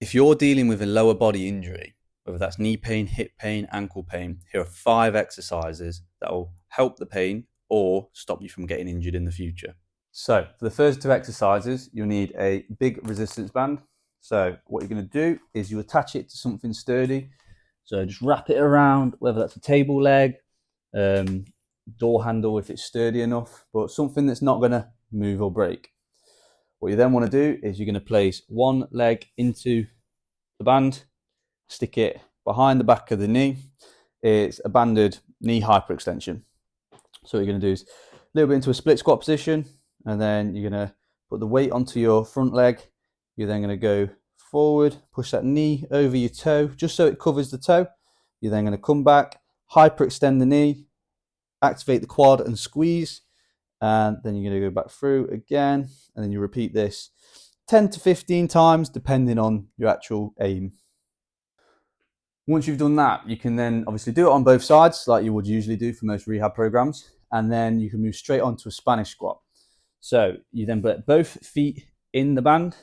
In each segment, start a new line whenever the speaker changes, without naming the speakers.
If you're dealing with a lower body injury, whether that's knee pain, hip pain, ankle pain, here are 5 exercises that will help the pain or stop you from getting injured in the future. So for the first 2 exercises, you'll need a big resistance band. So what you're going to do is you attach it to something sturdy. So just wrap it around, whether that's a table leg, door handle if it's sturdy enough, but something that's not going to move or break. What you then want to do is you're going to place one leg into the band, stick it behind the back of the knee. It's a banded knee hyperextension. So what you're going to do is a little bit into a split squat position, and then you're going to put the weight onto your front leg. You're then going to go forward, push that knee over your toe, just so it covers the toe. You're then going to come back, hyperextend the knee, activate the quad and squeeze, and then you're going to go back through again, and then you repeat this 10 to 15 times depending on your actual aim. Once you've done that, you can then obviously do it on both sides like you would usually do for most rehab programs, and then you can move straight onto a Spanish squat. So you then put both feet in the band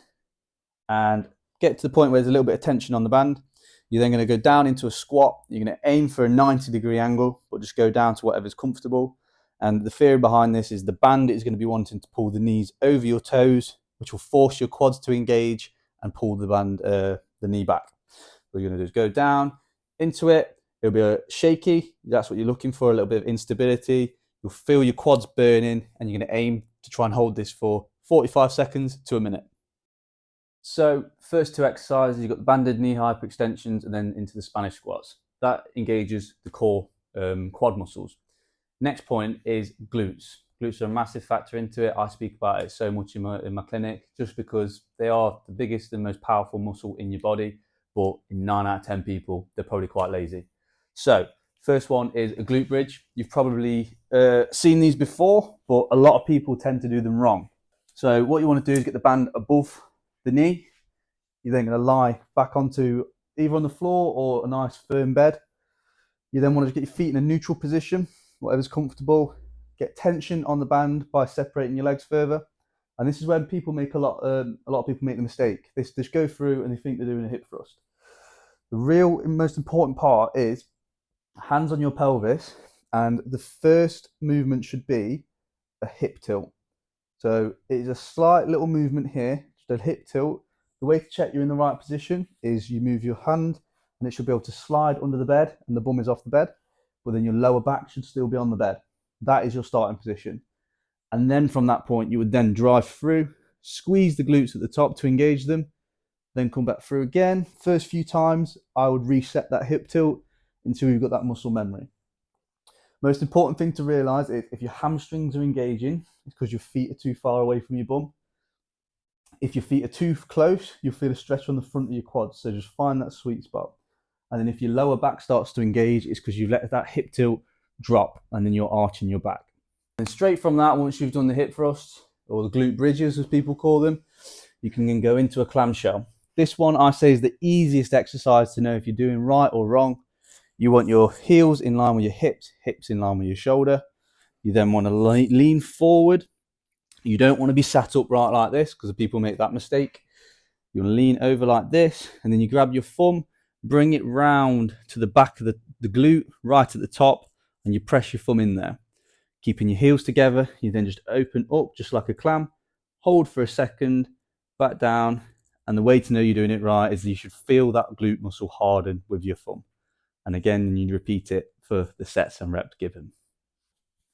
and get to the point where there's a little bit of tension on the band. You're then going to go down into a squat. You're going to aim for a 90-degree angle, but just go down to whatever's comfortable. And the theory behind this is the band is going to be wanting to pull the knees over your toes, which will force your quads to engage and pull the knee back. What you're going to do is go down into it. It'll be shaky. That's what you're looking for, a little bit of instability. You'll feel your quads burning, and you're going to aim to try and hold this for 45 seconds to a minute. So first 2 exercises, you've got the banded knee hyperextensions and then into the Spanish squats. That engages the core quad muscles. Next point is glutes. Glutes are a massive factor into it. I speak about it so much in my clinic just because they are the biggest and most powerful muscle in your body, but in 9 out of 10 people, they're probably quite lazy. So first one is a glute bridge. You've probably seen these before, but a lot of people tend to do them wrong. So what you want to do is get the band above the knee. You're then going to lie back onto either on the floor or a nice firm bed. You then want to get your feet in a neutral position, whatever's comfortable. Get tension on the band by separating your legs further. And this is when people make a lot of people make the mistake. They just go through and they think they're doing a hip thrust. The real most important part is hands on your pelvis, and the first movement should be a hip tilt. So it is a slight little movement here, just a hip tilt. The way to check you're in the right position is you move your hand and it should be able to slide under the bed and the bum is off the bed, but then your lower back should still be on the bed. That is your starting position. And then from that point, you would then drive through, squeeze the glutes at the top to engage them, then come back through again. First few times, I would reset that hip tilt until you've got that muscle memory. Most important thing to realize is if your hamstrings are engaging, it's because your feet are too far away from your bum. If your feet are too close, you'll feel a stretch on the front of your quads. So just find that sweet spot. And then if your lower back starts to engage, it's because you've let that hip tilt drop and then you're arching your back. And straight from that, once you've done the hip thrusts, or the glute bridges as people call them, you can then go into a clamshell. This one I say is the easiest exercise to know if you're doing right or wrong. You want your heels in line with your hips, hips in line with your shoulder. You then want to lean forward. You don't want to be sat upright like this because people make that mistake. You want to lean over like this, and then you grab your thumb, bring it round to the back of the glute, right at the top, and you press your thumb in there. Keeping your heels together, you then just open up just like a clam, hold for a second, back down, and the way to know you're doing it right is you should feel that glute muscle harden with your thumb. And again, you repeat it for the sets and reps given.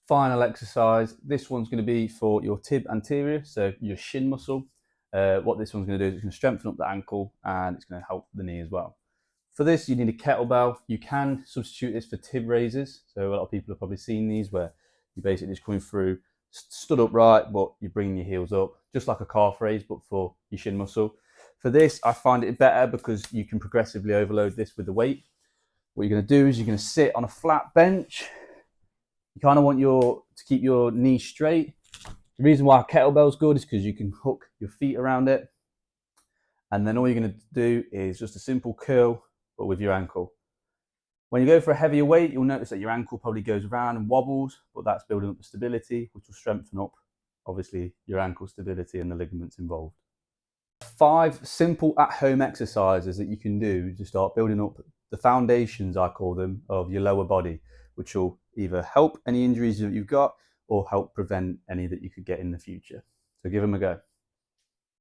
Final exercise, this one's going to be for your tib anterior, so your shin muscle. What this one's going to do is it's going to strengthen up the ankle and it's going to help the knee as well. For this, you need a kettlebell. You can substitute this for tib raises. So a lot of people have probably seen these where you're basically just coming through, stood upright, but you're bringing your heels up, just like a calf raise, but for your shin muscle. For this, I find it better because you can progressively overload this with the weight. What you're going to do is you're going to sit on a flat bench. You kind of want to keep your knees straight. The reason why a kettlebell is good is because you can hook your feet around it. And then all you're going to do is just a simple curl, but with your ankle. When you go for a heavier weight, you'll notice that your ankle probably goes around and wobbles, but that's building up the stability, which will strengthen up, obviously, your ankle stability and the ligaments involved. 5 simple at-home exercises that you can do to start building up the foundations, I call them, of your lower body, which will either help any injuries that you've got or help prevent any that you could get in the future. So give them a go.